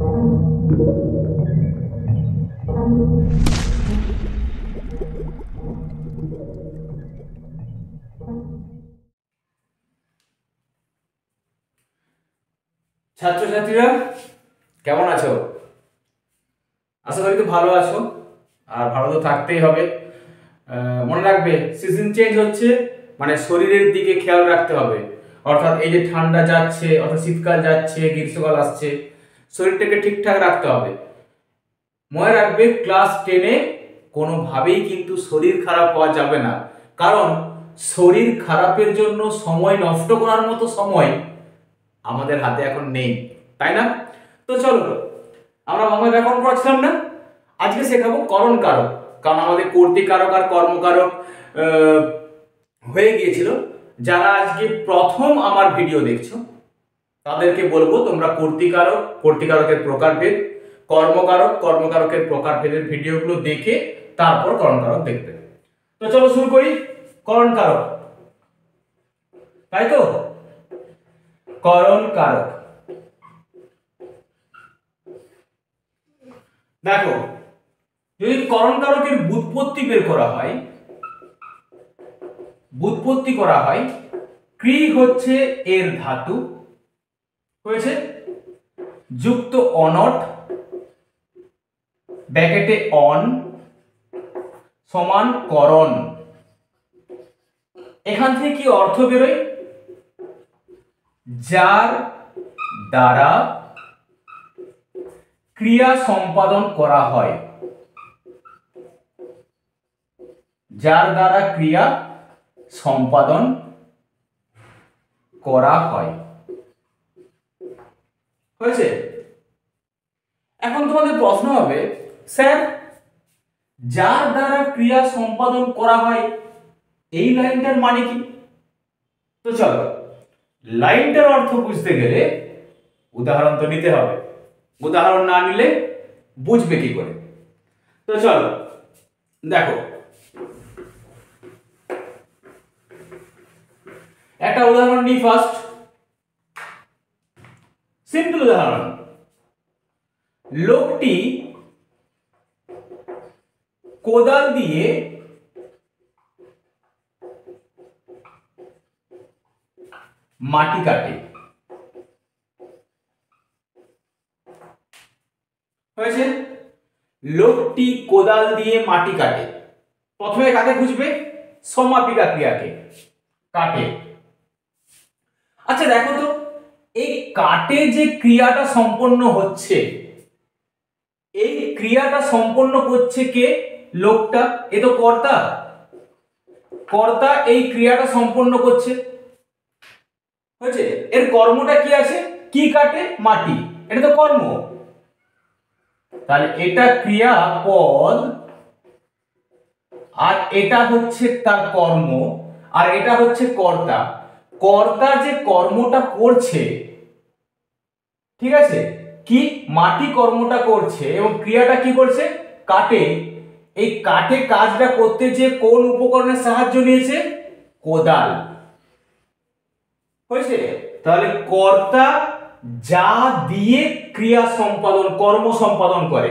ছাত্রছাত্রীরা কেমন আছো? আশা করি তো ভালো আছো, আর ভালো তো থাকতেই হবে। মনে রাখবে, সিজন চেঞ্জ হচ্ছে, মানে শরীরের দিকে খেয়াল রাখতে হবে। অর্থাৎ এই যে ঠান্ডা যাচ্ছে, অর্থাৎ শীতকাল যাচ্ছে, গ্রীষ্মকাল আসছে, শরীরটাকে ঠিকঠাক রাখতে হবে। মনে রাখবে, ক্লাস 10-এ কোনোভাবেই কিন্তু শরীর খারাপ হওয়া যাবে না, কারণ শরীর খারাপের জন্য সময় নষ্ট করার মতো সময় আমাদের হাতে এখন নেই, তাই না? তো চলো, আমরা বাংলা ব্যাকরণ পড়ছিলাম না, আজকে শেখাবো করণ কারক। কারণ আমাদের কর্তৃকারক আর কর্মকারক হয়ে গিয়েছিল। যারা আজকে প্রথম আমার ভিডিও দেখছো তাদেরকে বলবো, তোমরা কর্তৃকারক, কর্তৃকারকের প্রকারভেদ, কর্মকারক, কর্মকারকের প্রকারভেদের ভিডিওগুলো দেখে তারপর করণ কারক দেখবে। তো চলো শুরু করি। করণ কারক, তাই তো? করণ কারক, দেখো, যদি করণ কারকের ব্যুৎপত্তি বের করা হয়, ব্যুৎপত্তি করা হয়, ক্রি হচ্ছে এর ধাতু হয়েছে, যুক্ত অনট ব্র্যাকেটে অন সমান করণ। এখান থেকে কি অর্থ বেরোয়? যার দ্বারা ক্রিয়া সম্পাদন করা হয়, যার দ্বারা ক্রিয়া সম্পাদন করা হয়। হয়েছে? এখন তোমাদের প্রশ্ন হবে, স্যার, যার দ্বারা ক্রিয়া সম্পাদন করা হয়, এই লাইনটার মানে কি? তো চলো, লাইনটার অর্থ বুঝতে গেলে উদাহরণ তো নিতে হবে, উদাহরণ না নিলে বুঝবে কি করে? তো চলো দেখো, একটা উদাহরণ নিই ফার্স্ট, সিম্পল উদাহরণ। লোকটি কোদাল দিয়ে মাটি কাটে। হয়েছে? লোকটি কোদাল দিয়ে মাটি কাটে। প্রথমে কাকে খুঁজবে? সমাপিকা ক্রিয়াকে, কাটে। আচ্ছা দেখো তো, এই কাটে যে ক্রিয়াটা সম্পন্ন হচ্ছে, এই ক্রিয়াটা সম্পন্ন করছে কে? লোকটা। এ তো কর্তা, কর্তা এই ক্রিয়াটা সম্পন্ন করছে। হয়েছে? এর কর্মটা কি আছে? কি কাটে? মাটি। এটা তো কর্ম, তাহলে এটা ক্রিয়াপদ, আর এটা হচ্ছে তার কর্ম, আর এটা হচ্ছে কর্তা। কর্তা যে কর্মটা করছে, ঠিক আছে, কি মাটি কর্মটা করছে, এবং ক্রিয়াটা কি করছে? কাটে। এই কাটে কাজটা করতে যে কোন উপকরণের সাহায্য নিয়েছে? কোদাল। হয়েছে? তাহলে কর্তা যা দিয়ে ক্রিয়া সম্পাদন, কর্ম সম্পাদন করে,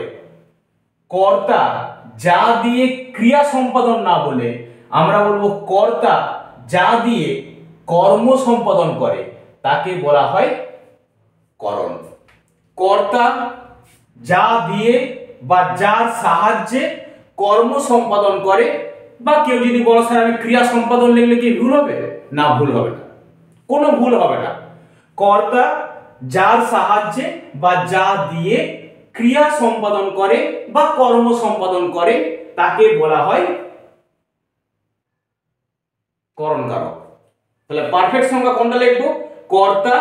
কর্তা যা দিয়ে ক্রিয়া সম্পাদন না বলে আমরা বলবো কর্তা যা দিয়ে কর্ম সম্পাদন করে, তাকে বলা হয় করণ। কর্তা যা দিয়ে বা যার সাহায্যে কর্ম সম্পাদন করে, বা কেউ যদি বলো স্যার আমি ক্রিয়া সম্পাদন লিখলে কি ভুল হবে? না, ভুল হবে না, কোনো ভুল হবে না। কর্তা যার সাহায্যে বা যা দিয়ে ক্রিয়া সম্পাদন করে বা কর্ম সম্পাদন করে, তাকে বলা হয় করণ কারক। তাহলে পারফেক্ট সংজ্ঞা কোনটা লিখবো? কর্তা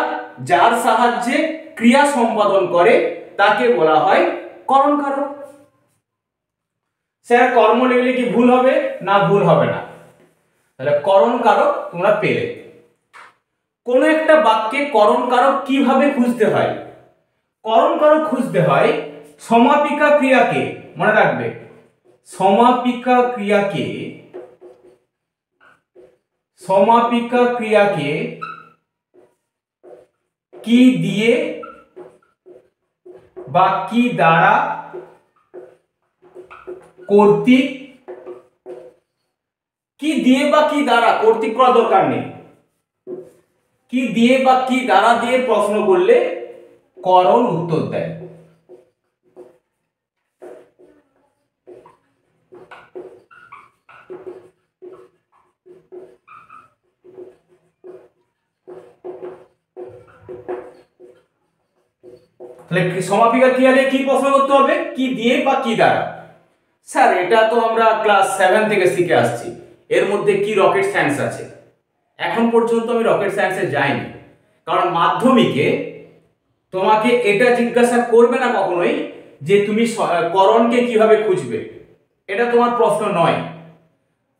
যার সাহায্যে ক্রিয়া সম্পাদন করে, তাকে বলা হয় করণ কারক। স্যার কর্ম লিখলে কি ভুল হবে? না, ভুল হবে না। তাহলে করণ কারক তোমরা পেলে। কোন একটা বাক্যে করণ কারক কিভাবে খুঁজতে হয়? করণ কারক খুঁজতে হয় সমাপিকা ক্রিয়াকে, মনে রাখবে, সমাপিকা ক্রিয়াকে, সমাপিকা ক্রিয়াকে কি দিয়ে বা কি দ্বারা কর্তৃক, কি দিয়ে বা কি দ্বারা, কর্তৃক করা দরকার নেই, কি দিয়ে বা কি দ্বারা দিয়ে প্রশ্ন করলে করণ উত্তর দেয়। তাহলে সমাপিকা ক্রিয়াকে কি প্রশ্ন করতে হবে, কি দিয়ে বা কি দ্বারা। স্যার এটা তো আমরা ক্লাস 7 থেকে শিখে আসছি, এর মধ্যে কি রকেট সায়েন্স আছে? এখন পর্যন্ত আমি রকেট সায়েন্সে যাইনি, কারণ মাধ্যমিকে তোমাকে এটা জিজ্ঞাসা করবে না কখনোই যে তুমি করণকে কিভাবে খুঁজবে, এটা তোমার প্রশ্ন নয়।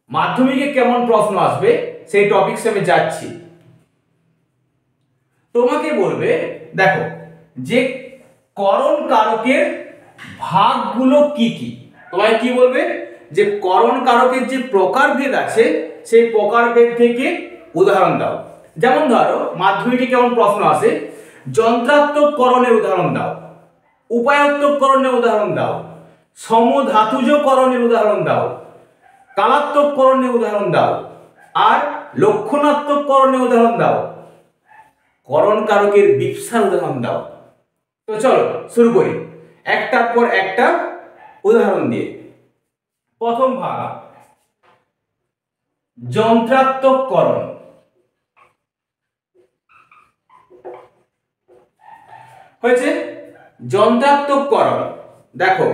মাধ্যমিকে কেমন প্রশ্ন আসবে সেই টপিকসে আমি যাচ্ছি। তোমাকে বলবে দেখো যে করণ কারকের ভাগগুলো কি কি, তোমায় কি বলবে যে করণ কারকের যে প্রকারভেদ আছে সেই প্রকারভেদ থেকে উদাহরণ দাও। যেমন ধরো মাধ্যমিকে কেমন প্রশ্ন আসে, যন্ত্রাত্মক করণের উদাহরণ দাও, উপায়াত্মক করণের উদাহরণ দাও, সমধাতুজ করণের উদাহরণ দাও, কালাত্মক করণের উদাহরণ দাও, আর লক্ষণাত্মক করণের উদাহরণ দাও, করণ কারকের বিপসার উদাহরণ দাও। তো চলো শুরু করি একটার পর একটা উদাহরণ দিয়ে। প্রথম ভাগ যন্ত্রাত্মক করণ। হয়েছে যন্ত্রাত্মক করণ। দেখো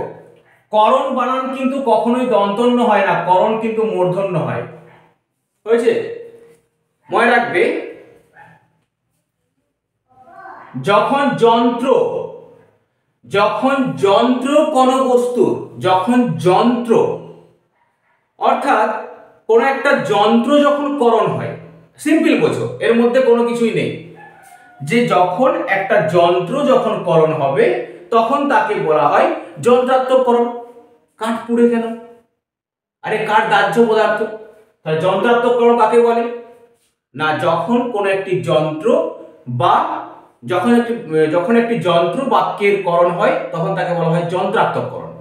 করণ বানান কিন্তু কখনোই দন্তন্য হয় না, করণ কিন্তু মূর্ধন্য হয়। হয়েছে, মনে রাখবে যখন যন্ত্র কোন বস্তু, যখন যন্ত্র অর্থাৎ কোন একটা যন্ত্র যখন করণ হয়, সিম্পল বোঝো, এর মধ্যে কোনো কিছুই নেই, যে যখন একটা যন্ত্র যখন করণ হবে তখন তাকে বলা হয় যন্ত্রাত্মক করণ। কাঠ পুড়ে কেন? আরে কাঠ দাহ্য পদার্থ, তাহলে যন্ত্রাত্মক করণ কাকে বলে না, যখন কোন একটি যন্ত্র বা যখন একটি যন্ত্র বাক্যের করণ হয় তখন তাকে বলা হয় যন্ত্রাত্মক করণ।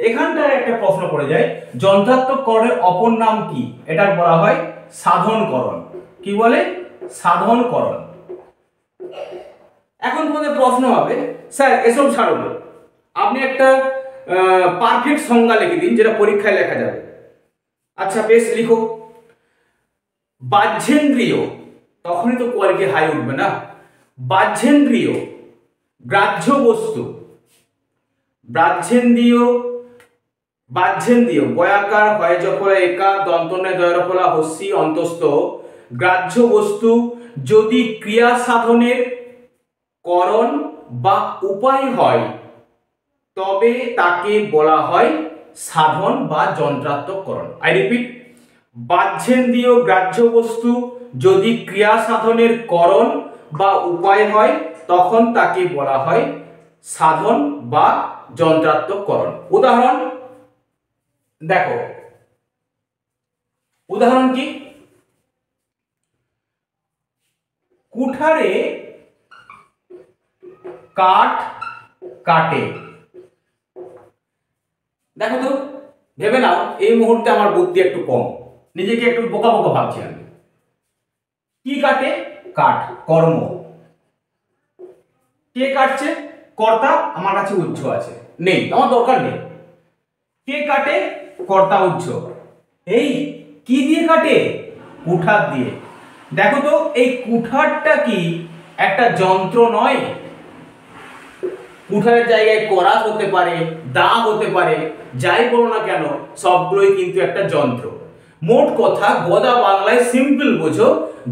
এখানটায় একটা প্রশ্ন পড়ে যায়, যন্ত্রাত্মক করণের অপর নাম কি? এটা বলা হয় সাধনকরণ। কি বলে? সাধনকরণ। এখন তোমাদের প্রশ্ন হবে, স্যার এসব ছাড়ুন, আপনি একটা পারফেক্ট সংজ্ঞা লিখে দিন যেটা পরীক্ষায় লেখা যাবে। আচ্ছা বেশ, লিখো। বাহ্যেন্দ্রিয়, তখনই তো কোয়ালিটি হাই উঠবে না। বাহ্যেন্দ্রিয় গ্রাহ্য বস্তু, বাহ্যেন্দ্রিয় বয়াকার হয় যখন একা দন্তনে দয়রফলা হস্যি অন্তস্থ গ্রাহ্য বস্তু যদি ক্রিয়া সাধনের করণ বা উপায় হয় তবে তাকে বলা হয় সাধন বা যন্ত্রাত্মক করণ। আই রিপিট, বাহ্যেন্দ্রিয় গ্রাহ্য বস্তু যদি ক্রিয়া সাধনের করণ বা উপায় হয় তখন তাকে বলা হয় সাধন বা যন্ত্রাত্মক করণ। উদাহরণ দেখো, উদাহরণ কি? কুঠারে কাঠ কাটে। দেখো তো, ভেবে নাও, এই মুহূর্তে আমার বুদ্ধি একটু কম, নিজেকে একটু বোকা বোকা ভাবছি আমি। কি কাটে? কাঠ, কর্ম। কে কাটছে? কর্তা। আমার কাছে উৎস আছে, নেই, আমার দরকার নেই। কে কাটে? কর্তা উৎস। এই কি দিয়ে কাটে? কুঠার দিয়ে। দেখো তো, এই কুঠারটা কি একটা যন্ত্র নয়? কুঠারের জায়গায় করাত হতে পারে, দা হতে পারে, যাই বলো না কেন সবগুলোই কিন্তু একটা যন্ত্র। মোট কথা গোদা বাংলায় সিম্পল বোঝো,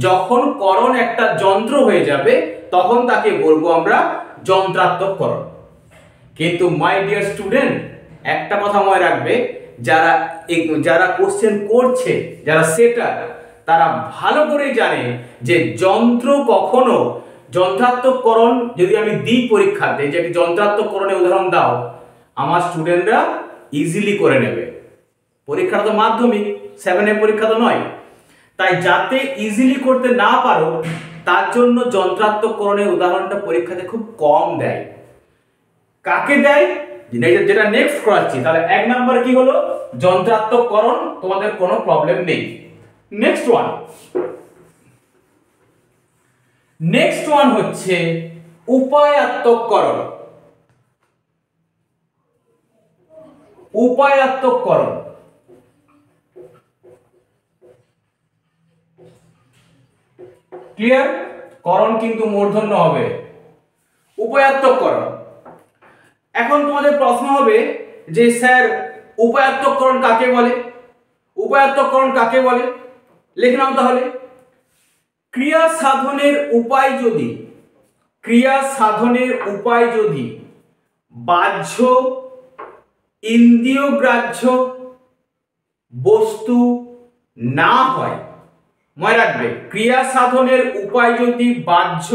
যখন করণ একটা যন্ত্র হয়ে যাবে তখন তাকে বলবো আমরা যন্ত্রাত্মক করণ। কিন্তু মাই ডিয়ার স্টুডেন্ট, একটা কথা মনে রাখবে, যারা কোশ্চেন করছে, যারা সেটার, তারা ভালো করেই জানে যে যন্ত্র কখনো যন্ত্রাত্মক করণ যদি আমি দিই পরীক্ষাতে, যে যন্ত্রাত্মক করণের উদাহরণ দাও, আমার স্টুডেন্টরা ইজিলি করে নেবে। পরীক্ষাটা তো মাধ্যমিক, 7 পরীক্ষা তো নয়, তাই যাতে ইজিলি করতে না পারো তার জন্য যন্ত্রাত্মক করণের উদাহরণটা পরীক্ষাতে খুব কম দেয়। কাকে দেয়, যেটা নেক্সট করাচ্ছি। তাহলে 1 নাম্বার কি হলো, যন্ত্রাত্মককরণ, তোমাদের কোনো প্রবলেম নেই। নেক্সট ওয়ান হচ্ছে উপায়াত্মককরণ। উপায়াত্মককরণ ক্লিয়ার, করণ কিন্তু মূর্ধন্য হবে। উপায়াত্মককরণ, এখন তোমাদের প্রশ্ন হবে যে স্যার উপায়াত্মককরণ কাকে বলে, উপায়াত্মককরণ কাকে বলে, লিখে নাও তাহলে। ক্রিয়া সাধনের উপায় যদি বাহ্য ইন্দ্রিয়গ্রাহ্য বস্তু না হয়, মনে রাখবে, ক্রিয়া সাধনের উপায় যদি বাহ্য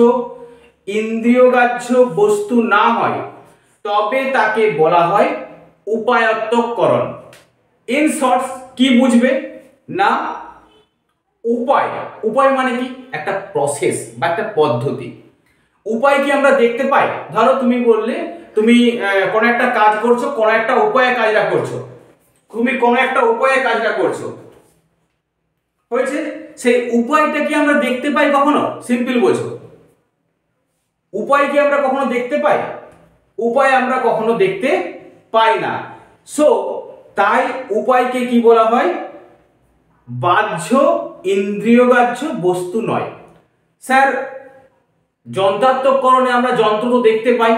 ইন্দ্রিয়গ্রাহ্য বস্তু না হয় তবে তাকে বলা হয় উপায়াত্মককরণ। ইন শর্টস কি বুঝবে না, উপায় মানে কি, একটা প্রসেস বা একটা পদ্ধতি। উপায় কি আমরা দেখতে পাই, ধরো তুমি বললে তুমি কোনো একটা কাজ করছো, কোনো একটা উপায়ে কাজটা করছো, হয়েছে, সেই উপায়টা কি আমরা দেখতে পাই কখনো? সিম্পল বোঝো, উপায় কি আমরা কখনো দেখতে পাই? উপায় আমরা কখনো দেখতে পাই না। সো তাই উপায়কে কি বলা হয়, বাহ্য ইন্দ্রিয়গ্রাহ্য বস্তু নয়। স্যার যন্ত্রাত্মককরণে আমরা যন্ত্র তো দেখতে পাই,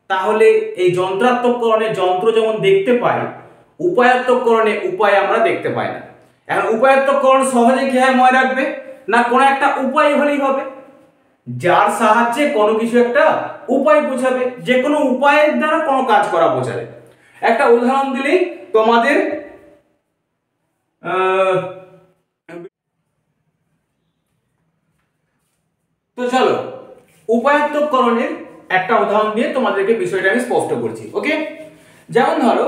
তাহলে এই যন্ত্রাত্মককরণে যন্ত্র যেমন দেখতে পাই, উপায়াত্মককরণে উপায় আমরা দেখতে পাই না। এখন উপায়াত্মককরণ সহজে কি হয় মনে রাখবে না, কোনো একটা উপায় হলেই হবে, যার সাহায্যে কোনো কিছু একটা উপায় বোঝাবে, যে কোনো উপায়ের দ্বারা কোনো কাজ করা বোঝাবে। একটা উদাহরণ দিলেই তোমাদের তো চলো উপায়াত্মককরণের একটা উদাহরণ দিয়ে তোমাদেরকে বিষয়টা আমি স্পষ্ট করছি। ওকে, যেমন ধরো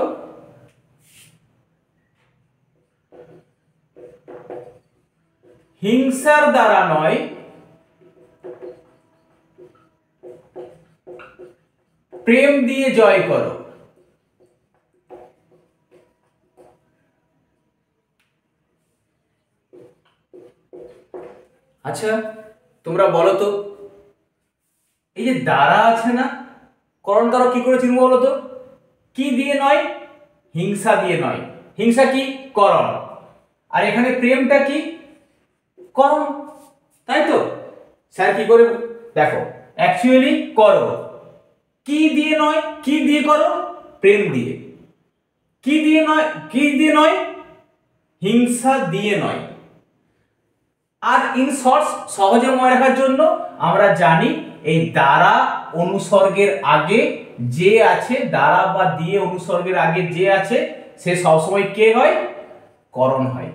হিংসার দ্বারা নয় প্রেম দিয়ে জয় করো। আচ্ছা তোমরা বলো তো, এই যে দ্বারা আছে না, করণ দ্বারা কি করে চিনবো বলো তো? কি দিয়ে নয়, হিংসা দিয়ে নয়। হিংসা কি, করণ, আর এখানে প্রেমটা কি, করণ, তাই তো? স্যার কি করে দেখো, অ্যাকচুয়ালি করো, কি দিয়ে নয়, কি দিয়ে করো, প্রেম দিয়ে। কি দিয়ে নয়, হিংসা দিয়ে নয়। আর ইন শর্টস সহজে মনে রাখার জন্য আমরা জানি এই দ্বারা অনুসর্গের আগে যে আছে, দ্বারা বা দিয়ে অনুসর্গের আগে যে আছে সে সবসময় কে হয়, করণ হয়।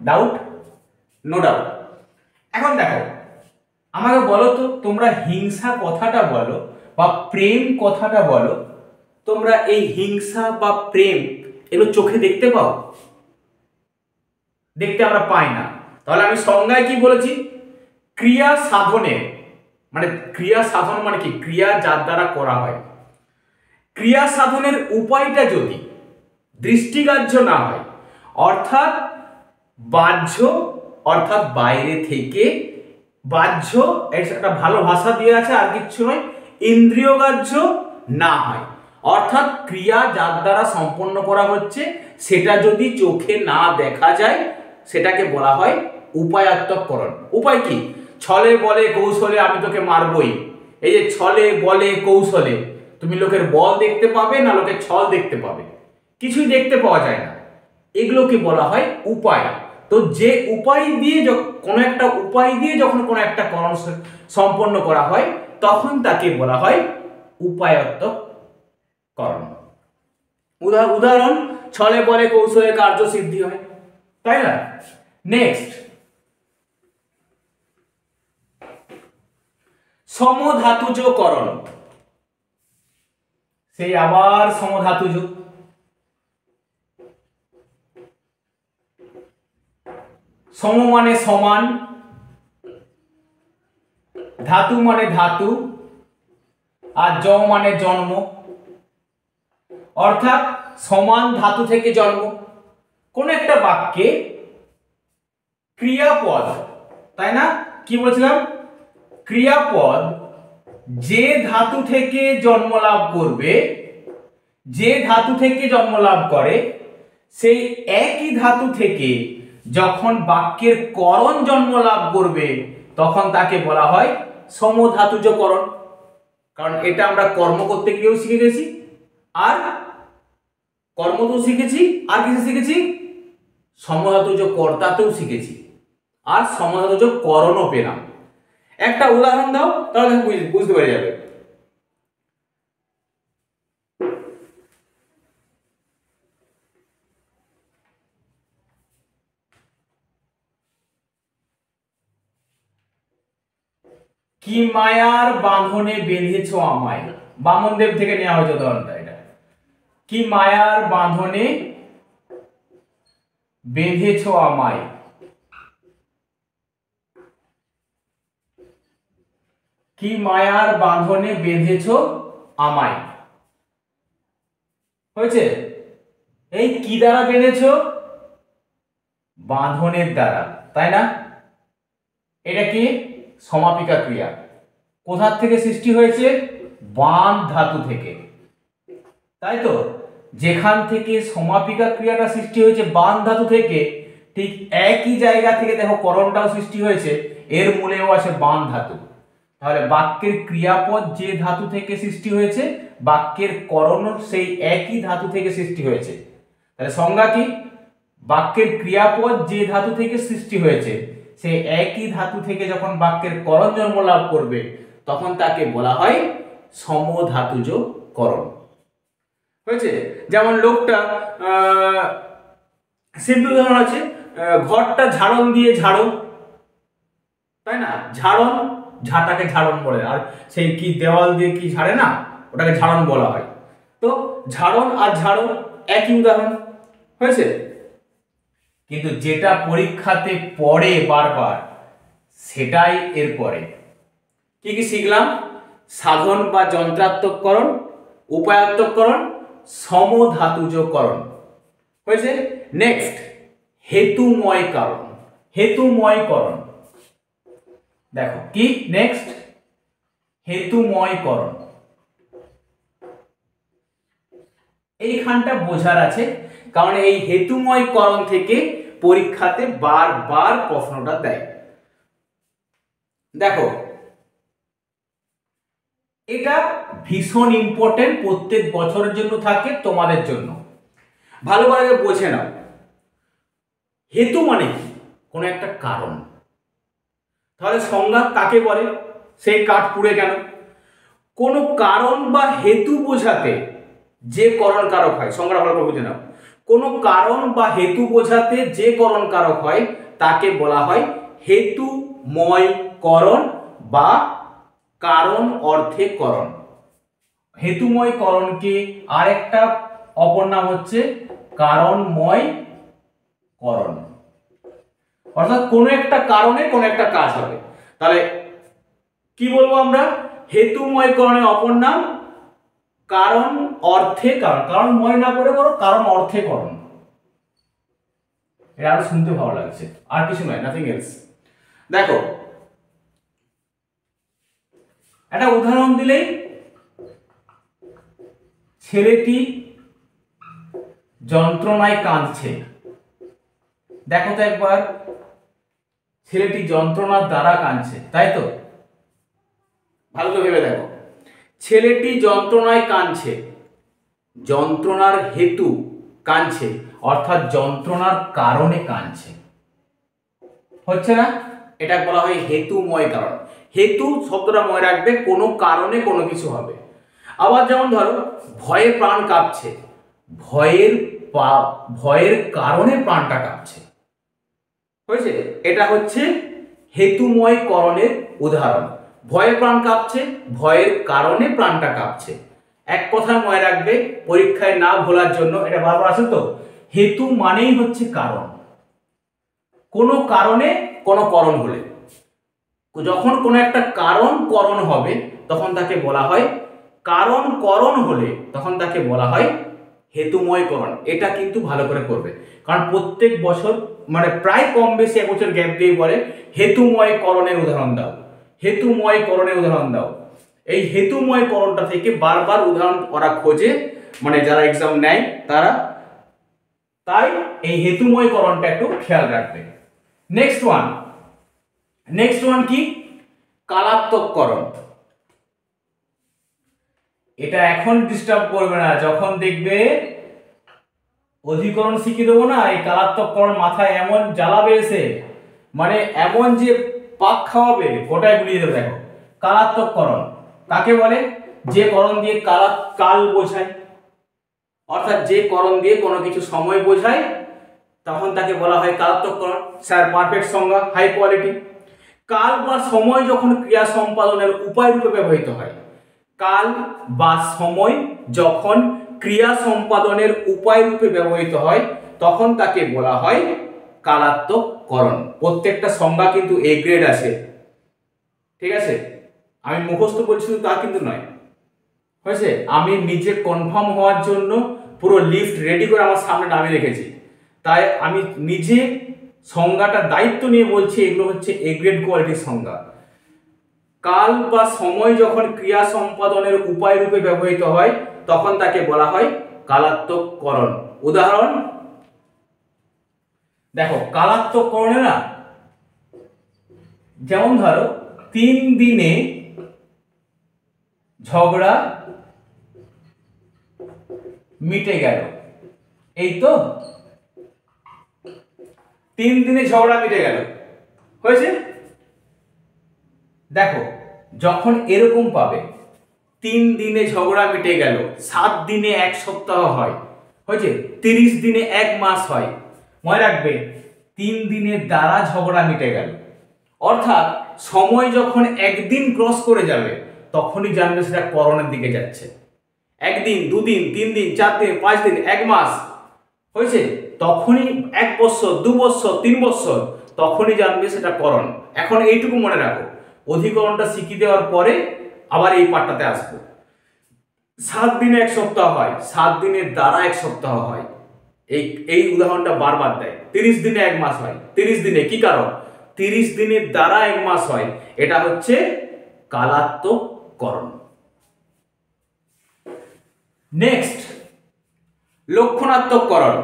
ডাউট? No doubt. এখন দেখো আমাকে বলো তো, তোমরা হিংসা কথাটা বলো বা প্রেম কথাটা বলো, তোমরা এই হিংসা বা প্রেম এগুলো চোখে দেখতে পাও? দেখতে আমরা পাই না। তাহলে আমি সংজ্ঞায় কি বলেছি, ক্রিয়া সাধনে, মানে ক্রিয়া সাধন মানে কি, ক্রিয়া যার দ্বারা করা হয়, ক্রিয়া সাধনের উপায়টা যদি দৃষ্টিগ্রাহ্য না হয়, অর্থাৎ বাহ্য, অর্থাৎ বাইরে থেকে, বাহ্য একটা ভালো ভাষা দিয়ে আছে আর কিচ্ছু নয়, ইন্দ্রিয়গ্রাহ্য না হয়, অর্থাৎ ক্রিয়া যার দ্বারা সম্পন্ন করা হচ্ছে সেটা যদি চোখে না দেখা যায় সেটাকে বলা হয় উপায়াত্মককরণ। উপায় কি, ছলে বলে কৌশলে আমি তোকে মারবই, এই যে ছলে বলে কৌশলে তুমি লোকের বল দেখতে পাবে না লোকের ছল দেখতে পাবে, কিছুই দেখতে পাওয়া যায় না, এগুলোকে বলা হয় উপায়। তো যে উপায় দিয়ে কোনো একটা উপায় দিয়ে যখন কোনো একটা কর্ম সম্পন্ন করা হয় তখন তাকে বলা হয় উপায়াত্মককরণ। উদাহরণ, ছলে বলে কৌশলে কার্য সিদ্ধি হয়, তাই না? নেক্সট, সমধাতুজকরণ। সেই আবার সমধাতুজ, সম মানে সমান, ধাতু মানে ধাতু, আর জ মানে জন্ম। অর্থাৎ সমান ধাতু থেকে জন্ম। কোন একটা বাক্যে ক্রিয়াপদ, তাই না, কি বলছিলাম, ক্রিয়াপদ যে ধাতু থেকে জন্ম লাভ করবে, যে ধাতু থেকে জন্ম লাভ করে, সেই একই ধাতু থেকে যখন বাক্যের করণ জন্ম লাভ করবে তখন তাকে বলা হয় সমধাতুজ করণ। কারণ এটা আমরা কর্ম করতে গিয়েও শিখে গেছি, আর কর্ম তো শিখেছি, আর কিছু শিখেছি, সমধাতুজ কর্তাতেও শিখেছি, আর সমধাতুজ করণও পেলাম। একটা উদাহরণ দাও, তাহলে বুঝতে পেরে যাবে। কি মায়ার বাঁধনে বেঁধেছ আমায়, বামনদেব থেকে নেওয়া হয়েছে উদাহরণটা এটা। কি মায়ার বাঁধনে বেঁধেছ আমায়, কি মায়ার বাঁধনে বেঁধেছ আমায়, হয়েছে? এই কি দ্বারা বেঁধেছ? বাঁধনের দ্বারা, তাই না? এটা কি সমাপিকা ক্রিয়া, কোথার থেকে সৃষ্টি হয়েছে? বাঁধ ধাতু থেকে, তাই তো? যেখান থেকে সমাপিকা ক্রিয়াটা সৃষ্টি হয়েছে বাঁধ ধাতু থেকে, ঠিক একই জায়গা থেকে দেখো করণটাও সৃষ্টি হয়েছে, এর মূলেও আছে বাঁধ ধাতু। তাহলে বাক্যের ক্রিয়াপদ যে ধাতু থেকে সৃষ্টি হয়েছে, বাক্যের করণ সেই একই ধাতু থেকে সৃষ্টি হয়েছে। তাহলে সংজ্ঞা কি? বাক্যের ক্রিয়াপদ যে ধাতু থেকে সৃষ্টি হয়েছে, সেই একই ধাতু থেকে যখন বাক্যের করণ জন্ম লাভ করবে তখন তাকে বলা হয় সমধাতুজ করণ। হয়েছে? যেমন লোকটা সিম্পল উদাহরণ আছে, ঘরটা ঝাড়ন দিয়ে ঝাড়ো, তাই না? ঝাড়ন, ঝাঁটাকে ঝাড়ন বলে, আর সেই কি দেওয়াল দিয়ে কি ঝাড়ে না, ওটাকে ঝাড়ন বলা হয়। তো ঝাড়ন আর ঝাড়ো একই উদাহরণ, হয়েছে? কিন্তু যেটা পরীক্ষাতে পড়ে বারবার সেটাই এর পরে। কি কি শিখলাম? সাধন বা যন্ত্রাত্মককরণ, উপায়াত্মককরণ, সমধাতুজকরণ, হয়েছে? নেক্সট হেতুময় কারণ, হেতুময়করণ। দেখো কি নেক্সট, হেতুময়করণ। এইখানটা বোঝার আছে, কারণ এই হেতুময়করণ থেকে পরীক্ষাতে বারবার প্রশ্নটা দেয়। দেখো এটা ভীষণ ইম্পর্টেন্ট, প্রত্যেক বছরের জন্য থাকে, তোমাদের জন্য ভালোভাবে বোঝে নাও। হেতু মানে কি? কোন একটা কারণ। তাহলে সংজ্ঞা কাকে বলে? সেই কাঠ পুড়ে কেন? কোন কারণ বা হেতু বোঝাতে যে করণ কারক হয়, সংজ্ঞা ভালো করে বুঝে নাও। কোন কারণ বা হেতু বোঝাতে যে করণ কারক হয় তাকে বলা হয় হেতুময় করণ বা কারণ অর্থে করণ। হেতুময় করণকে আরেকটা অপর নাম হচ্ছে কারণময় করণ। অর্থাৎ কোন একটা কারণে কোন একটা কাজ হবে। তাহলে কি বলবো আমরা? হেতুময় করণের অপর নাম কারণ অর্থে কারণ। কারণময় না করে বলো কারণ অর্থে করণ। এটা আরো শুনতে ভালো লাগছে, আর কিছু নয়, নাথিং এলস। দেখো একটা উদাহরণ দিলেই, ছেলেটি যন্ত্রণায় কাঁদছে। দেখো তো একবার, ছেলেটি যন্ত্রণার দ্বারা কাঁদছে, তাই তো? ভালো করে ভেবে দেখো, ছেলেটি যন্ত্রণায় কাঁদছে, যন্ত্রণার হেতু কাঁদছে, অর্থাৎ যন্ত্রণার কারণে কাঁদছে, হচ্ছে না? এটা বলা হয় হেতুময় কারণ। হেতু শব্দটা মনে রাখবে, কোনো কারণে কোনো কিছু হবে। আবার যেমন ধরো ভয়ে প্রাণ কাঁপছে, ভয়ের কারণে প্রাণটা কাঁপছে, হয়েছে? এটা হচ্ছে হেতুময় করণের উদাহরণ। ভয়ে প্রাণ কাঁপছে, ভয়ের কারণে প্রাণটা কাঁপছে। এক কথা মনে রাখবে পরীক্ষায় না ভোলার জন্য, এটা বারবার আসে তো, হেতু মানেই হচ্ছে কারণ। কোনো কারণে কোনো করণ হলে, যখন কোনো একটা কারণ করণ হবে তখন তাকে বলা হয়, কারণ করণ হলে তখন তাকে বলা হয় হেতুময়করণ, এটা কিন্তু ভালো করে করবে, কারণ প্রত্যেক বছর মানে প্রায় কম বেশি এক বছর গ্যাপ দিয়ে বলে হেতুময়করণের উদাহরণ দাও, হেতুময়করণের উদাহরণ দাও। এই হেতুময়করণটা থেকে বারবার উদাহরণ ওরা খোঁজে, মানে যারা এক্সাম নেয় তারা, তাই এই হেতুময়করণটা একটু খেয়াল রাখবে। নেক্সট ওয়ান কি? কালাত্মককরণ। এটা এখন ডিস্টার্ব করবে না, যখন দেখবে অধিকরণ শিখিয়ে দেবো না, এই কালাত্মককরণ মাথায় এমন জ্বালাবে এসে, মানে এমন যে পাক খাওয়াবে, গোটায় গুলিয়ে দেবে। দেখো কালাত্মককরণ কাকে বলে? যে করণ দিয়ে কাল বোঝায়, অর্থাৎ যে করণ দিয়ে কোনো কিছু সময় বোঝায় তখন তাকে বলা হয় কালাত্মককরণ। স্যার পারফেক্ট সংজ্ঞা, হাই কোয়ালিটি। কাল বা সময় যখন ক্রিয়া সম্পাদনের উপায় রূপে ব্যবহৃত হয়, কাল বা সময় যখন ক্রিয়া সম্পাদনের উপায় রূপে ব্যবহৃত হয় তখন তাকে বলা হয় কালাত্মককরণ। প্রত্যেকটা সংজ্ঞা কিন্তু এ গ্রেড আছে, ঠিক আছে? আমি মুখস্থ বলছি তা কিন্তু নয়, হয়েছে? আমি নিজে কনফার্ম হওয়ার জন্য পুরো লিস্ট রেডি করে আমার সামনে নামিয়ে রেখেছি, তাই আমি নিজে সংজ্ঞাটা দায়িত্ব নিয়ে বলছি, এগুলো হচ্ছে এ গ্রেড কোয়ালিটির সংজ্ঞা। কাল বা সময় যখন ক্রিয়া সম্পাদনের উপায় রূপে ব্যবহৃত হয় তখন তাকে বলা হয় কালাত্মককরণ। উদাহরণ দেখো, কালাত্মককরণে না, যেমন ধরো 3 দিনে ঝগড়া মিটে গেল, এই তো 3 দিনে ঝগড়া মিটে গেল, হয়েছে? দেখো যখন এরকম পাবে 3 দিনে ঝগড়া মিটে গেল, 7 দিনে 1 সপ্তাহ হয়, হয়েছে? 30 দিনে 1 মাস হয়, মনে রাখবে 3 দিনের দ্বারা ঝগড়া মিটে গেল। অর্থাৎ সময় যখন একদিন ক্রস করে যাবে তখনই জানবে সেটা করণের দিকে যাচ্ছে। 1 দিন, 2 দিন, 3 দিন, 4 দিন, 5 দিন, 1 মাস, হয়েছে? তখনই 1 বছর, 2 বছর, 3 বছর, তখনই জানবে সেটা করণ। এখন এইটুকু মনে রাখো, অধিকরণটা শিখিয়ে দেওয়ার পরে আবার এই পাঠটাতে আসবো। 7 দিনে 1 সপ্তাহ হয়, 7 দিনের দ্বারা 1 সপ্তাহ হয়, এই উদাহরণটা বারবার দেয়। 30 দিনে 1 মাস হয়, 30 দিনে কি কারণ? 30 দিনের দ্বারা 1 মাস হয়, এটা হচ্ছে কালাত্মককরণ। নেক্সট, লক্ষণাত্মককরণ।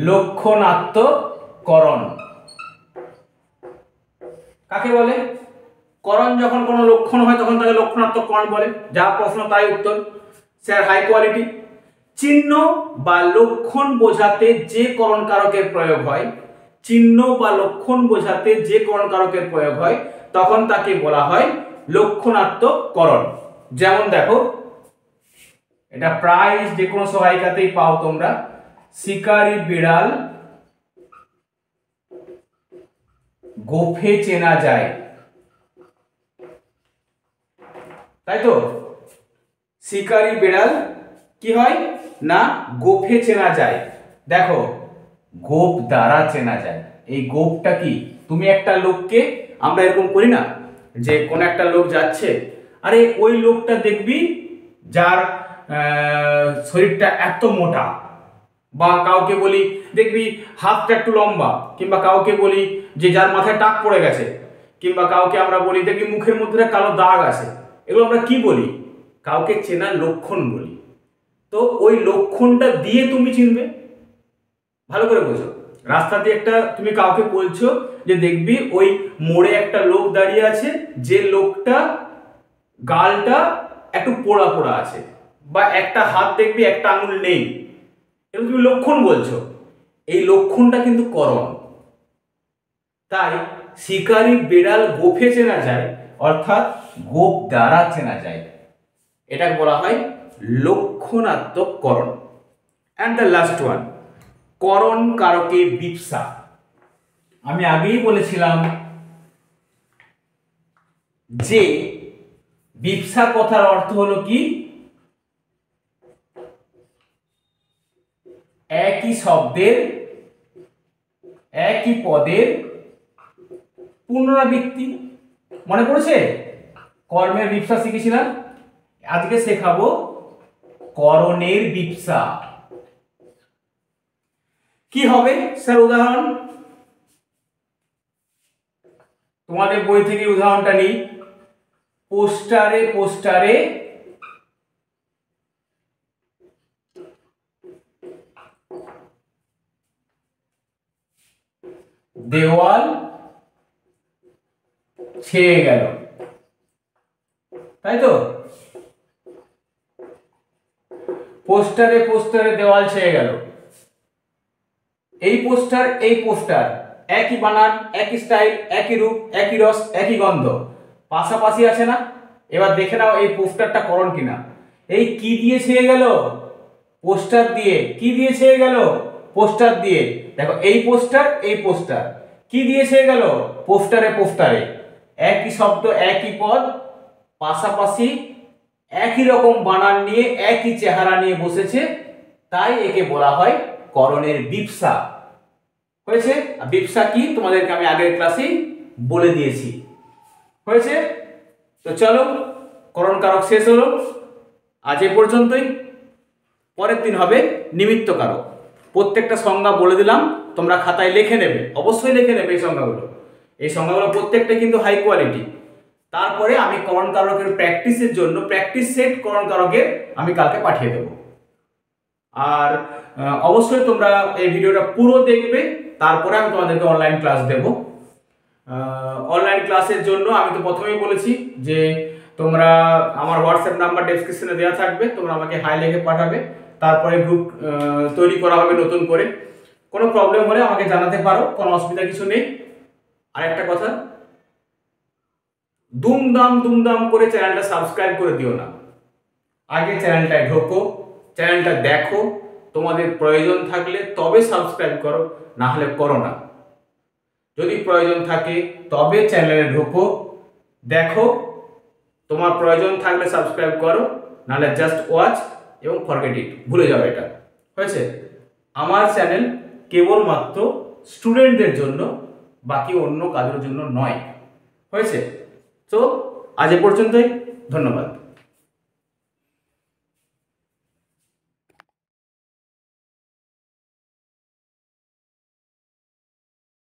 লক্ষণাত্মককরণ কাকে বলে? করণ যখন কোনো লক্ষণ হয় তখন তাকে লক্ষণাত্মককরণ বলে। যা প্রশ্ন তাই উত্তর। Sir high quality. চিহ্ন বা লক্ষণ বোঝাতে যে করণ কারকের প্রয়োগ হয়, চিহ্ন বা লক্ষণ বোঝাতে যে করণ কারকের প্রয়োগ হয় তখন তাকে বলা হয় লক্ষণাত্মককরণ। যেমন দেখো, এটা প্রায় যে কোনো সহায়িকাতেই পাও তোমরা, শিকারী বিড়াল গোফে চেনা যায়, তাই তো? শিকারী বিড়াল কি হয় না, গোফে চেনা যায়। দেখো, গোপ দ্বারা চেনা যায়। এই গোপটা কি? তুমি একটা লোককে, আমরা এরকম করি না যে কোন একটা লোক যাচ্ছে, আরে ওই লোকটা দেখবি যার শরীরটা এত মোটা, বা কাউকে বলি দেখবি হাতটা একটু লম্বা, কিংবা কাউকে বলি যে যার মাথায় টাক পড়ে গেছে, কিংবা কাউকে আমরা বলি দেখবি মুখের মধ্যে কালো দাগ আছে, এগুলো আমরা কি বলি? কাউকে চেনার লক্ষণ বলি। তো ওই লক্ষণটা দিয়ে তুমি চিনবে, ভালো করে বোঝো। রাস্তা দিয়ে একটা তুমি কাউকে বলছো যে দেখবি ওই মোড়ে একটা লোক দাঁড়িয়ে আছে, যে লোকটা গালটা একটু পোড়া পোড়া আছে, বা একটা হাত দেখবি একটা আঙুল নেই, এগুলো তুমি লক্ষণ বলছো। এই লক্ষণটা কিন্তু করণ। তাই শিকারী বিড়াল গোফে চেনা যায়, অর্থাৎ গোপ দ্বারা চেনা যায়, এটাকে বলা হয় লক্ষণাত্মককরণ। অ্যান্ড দ্য লাস্ট ওয়ান, করণ কারকে বিপসা। আমি আগেই বলেছিলাম যে বিপসা কথার অর্থ হলো কি, একই শব্দের একই পদের পুনরাবৃত্তি। মনে পড়েছে? কর্মের বিপসা শিখেছিলাম, আজকে শেখাবো করণের বিপসা। কি হবে স্যার উদাহরণ? তোমাদের বই থেকে উদাহরণটা নিই। পোস্টারে দেওয়াল ছেয়ে গেল, তাই তো? পোস্টারে দেওয়াল ছেয়ে গেল। এই পোস্টার একই বানান, একই স্টাইল, একই রূপ, একই রস, একই গন্ধ, পাশাপাশি আছে না? এবার দেখে নাও এই পোস্টারটা করণ কিনা। এই কি দিয়ে ছেয়ে গেল? পোস্টার দিয়ে। কি দিয়ে ছেয়ে গেল? পোস্টার দিয়ে। দেখো এই পোস্টার কি দিয়ে ছেয়ে গেল? পোস্টারে। একই শব্দ, একই পদ, পাশাপাশি একই রকম বানান নিয়ে, একই চেহারা নিয়ে বসেছে, তাই একে বলা হয় করণের বিপসা। হয়েছে? বিপসা কি তোমাদেরকে আমি আগের ক্লাসেই বলে দিয়েছি। হয়েছে? তো চলো, করণ কারক শেষ হলো, আজ এ পর্যন্তই। পরের দিন হবে নিমিত্ত কারক। প্রত্যেকটা সংজ্ঞা বলে দিলাম, তোমরা খাতায় লিখে নেবে, অবশ্যই লিখে নেবে এই সংজ্ঞাগুলো প্রত্যেকটা কিন্তু হাই কোয়ালিটি। তারপরে আমি করণ কারকের প্র্যাকটিসের জন্য প্র্যাকটিস সেট করণ কারকের আমি কালকে পাঠিয়ে দেব। আর অবশ্যই তোমরা এই ভিডিওটা পুরো দেখবে, তারপরে আমি তোমাদেরকে অনলাইন ক্লাস দেব। অনলাইন ক্লাসের জন্য আমি তো প্রথমেই বলেছি যে তোমরা আমার হোয়াটসঅ্যাপ নাম্বার ডেসক্রিপশনে দেওয়া থাকবে, তোমরা আমাকে হাই লিখে পাঠাবে, তারপরে গ্রুপ তৈরি করা হবে নতুন করে। কোনো প্রবলেম হলে আমাকে জানাতে পারো, কোনো অসুবিধা কিছু নেই। আর একটা কথা, দুমদাম করে চ্যানেলটা সাবস্ক্রাইব করে দিও না। আগে চ্যানেলটায় ঢোকো, চ্যানেলটা দেখো, তোমাদের প্রয়োজন থাকলে তবে সাবস্ক্রাইব করো, না হলে করো না। যদি প্রয়োজন থাকে তবে চ্যানেলে ঢোকো, দেখো, তোমার প্রয়োজন থাকলে সাবস্ক্রাইব করো, নাহলে জাস্ট ওয়াচ এবং ফরগেট ইট, ভুলে যাও এটা। হয়েছে? আমার চ্যানেল কেবলমাত্র স্টুডেন্টদের জন্য, বাকি অন্য কাজের জন্য নয়। হয়েছে? তো আজ এ পর্যন্তই, ধন্যবাদ।